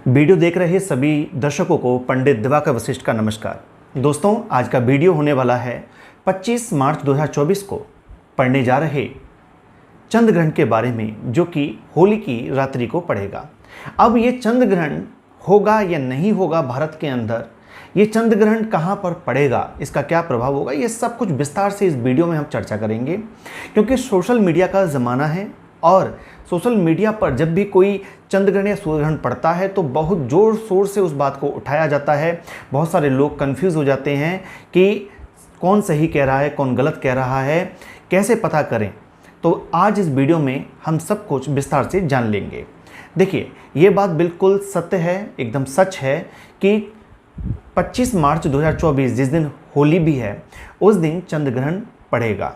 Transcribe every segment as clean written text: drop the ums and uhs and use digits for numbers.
Video देख रहे सभी दर्शकों को पंडित दिवाकर वशिष्ठ का नमस्कार। दोस्तों, आज का वीडियो होने वाला है 25 मार्च 2024 को पड़ने जा रहे चंद्र ग्रहण के बारे में, जो कि होली की रात्रि को पड़ेगा। अब ये चंद्र ग्रहण होगा या नहीं होगा भारत के अंदर, ये चंद्र ग्रहण कहाँ पर पड़ेगा, इसका क्या प्रभाव होगा, ये सब कुछ विस्तार से इस वीडियो में हम चर्चा करेंगे। क्योंकि सोशल मीडिया का ज़माना है और सोशल मीडिया पर जब भी कोई चंद्र ग्रहण या सूर्य ग्रहण पड़ता है तो बहुत ज़ोर शोर से उस बात को उठाया जाता है। बहुत सारे लोग कंफ्यूज हो जाते हैं कि कौन सही कह रहा है, कौन गलत कह रहा है, कैसे पता करें। तो आज इस वीडियो में हम सब कुछ विस्तार से जान लेंगे। देखिए, ये बात बिल्कुल सत्य है, एकदम सच है कि 25 मार्च 2024 जिस दिन होली भी है, उस दिन चंद्र ग्रहण पड़ेगा।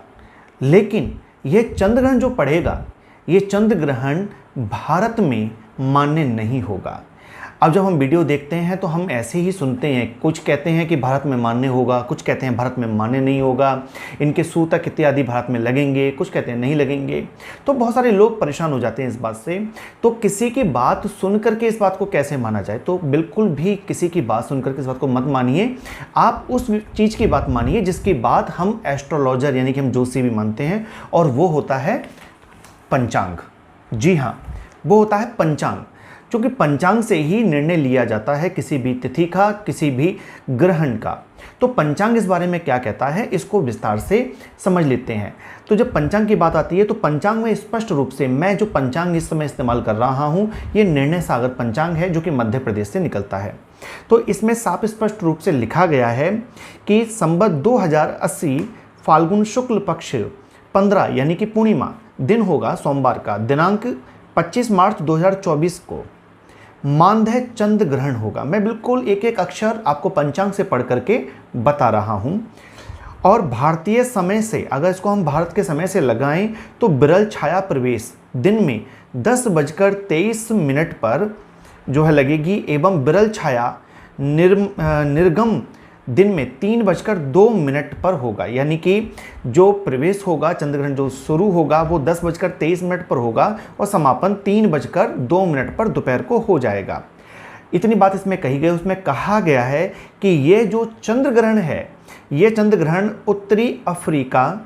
लेकिन ये चंद्र ग्रहण जो पड़ेगा, ये चंद्र ग्रहण भारत में मान्य नहीं होगा। अब जब हम वीडियो देखते हैं तो हम ऐसे ही सुनते हैं, कुछ कहते हैं कि भारत में मान्य होगा, कुछ कहते हैं भारत में मान्य नहीं होगा, इनके सूतक इत्यादि भारत में लगेंगे, कुछ कहते हैं नहीं लगेंगे। तो बहुत सारे लोग परेशान हो जाते हैं इस बात से। तो किसी की बात सुन करके इस बात को कैसे माना जाए? तो बिल्कुल भी किसी की बात सुन करके इस बात को मत मानिए। आप उस चीज़ की बात मानिए जिसकी बात हम एस्ट्रोलॉजर यानी कि हम ज्योतिषी भी मानते हैं, और वो होता है पंचांग। जी हाँ, वो होता है पंचांग, क्योंकि पंचांग से ही निर्णय लिया जाता है किसी भी तिथि का, किसी भी ग्रहण का। तो पंचांग इस बारे में क्या कहता है, इसको विस्तार से समझ लेते हैं। तो जब पंचांग की बात आती है तो पंचांग में स्पष्ट रूप से मैं जो पंचांग इस समय इस्तेमाल कर रहा हूँ, ये निर्णय सागर पंचांग है, जो कि मध्य प्रदेश से निकलता है। तो इसमें साफ स्पष्ट रूप से लिखा गया है कि संवत 2080 फाल्गुन शुक्ल पक्ष 15 यानी कि पूर्णिमा दिन होगा सोमवार का, दिनांक 25 मार्च 2024 को मानदेय चंद्र ग्रहण होगा। मैं बिल्कुल एक एक अक्षर आपको पंचांग से पढ़ करके बता रहा हूं। और भारतीय समय से अगर इसको हम भारत के समय से लगाएं तो विरल छाया प्रवेश दिन में 10:23 पर जो है लगेगी, एवं विरल छाया निर्गम दिन में 3:02 पर होगा। यानी कि जो प्रवेश होगा, चंद्र ग्रहण जो शुरू होगा वो 10:23 पर होगा और समापन 3:02 पर दोपहर को हो जाएगा। इतनी बात इसमें कही गई। उसमें कहा गया है कि ये जो चंद्र ग्रहण है, ये चंद्र ग्रहण उत्तरी अफ्रीका,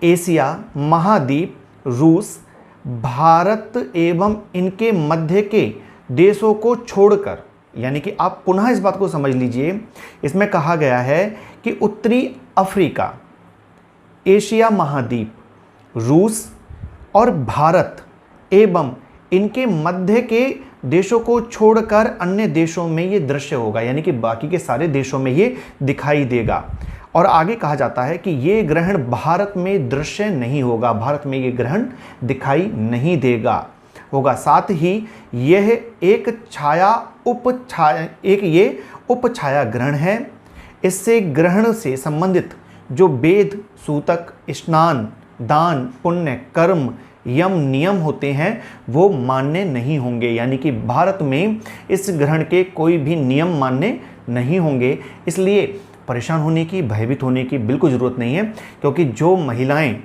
एशिया महाद्वीप, रूस, भारत एवं इनके मध्य के देशों को छोड़कर, यानी कि आप पुनः इस बात को समझ लीजिए, इसमें कहा गया है कि उत्तरी अफ्रीका, एशिया महाद्वीप, रूस और भारत एवं इनके मध्य के देशों को छोड़कर अन्य देशों में ये दृश्य होगा, यानी कि बाकी के सारे देशों में ये दिखाई देगा। और आगे कहा जाता है कि ये ग्रहण भारत में दृश्य नहीं होगा, भारत में ये ग्रहण दिखाई नहीं देगा होगा। साथ ही यह एक उप छाया ग्रहण है। इससे ग्रहण से संबंधित जो वेद, सूतक, स्नान, दान, पुण्य, कर्म, यम, नियम होते हैं वो मान्य नहीं होंगे। यानी कि भारत में इस ग्रहण के कोई भी नियम मान्य नहीं होंगे। इसलिए परेशान होने की, भयभीत होने की बिल्कुल ज़रूरत नहीं है, क्योंकि जो महिलाएं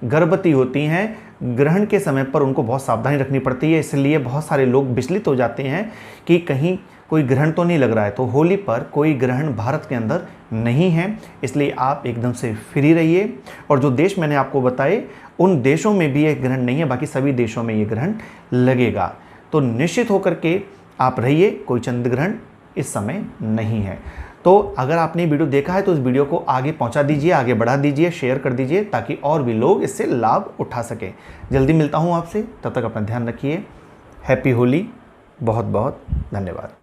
गर्भवती होती हैं ग्रहण के समय पर उनको बहुत सावधानी रखनी पड़ती है। इसलिए बहुत सारे लोग विचलित हो जाते हैं कि कहीं कोई ग्रहण तो नहीं लग रहा है। तो होली पर कोई ग्रहण भारत के अंदर नहीं है, इसलिए आप एकदम से फ्री रहिए। और जो देश मैंने आपको बताए उन देशों में भी ये ग्रहण नहीं है, बाकी सभी देशों में ये ग्रहण लगेगा। तो निश्चित होकर के आप रहिए, कोई चंद्र ग्रहण इस समय नहीं है। तो अगर आपने वीडियो देखा है तो इस वीडियो को आगे पहुंचा दीजिए, आगे बढ़ा दीजिए, शेयर कर दीजिए, ताकि और भी लोग इससे लाभ उठा सकें। जल्दी मिलता हूं आपसे, तब तक अपना ध्यान रखिए। हैप्पी होली, बहुत बहुत धन्यवाद।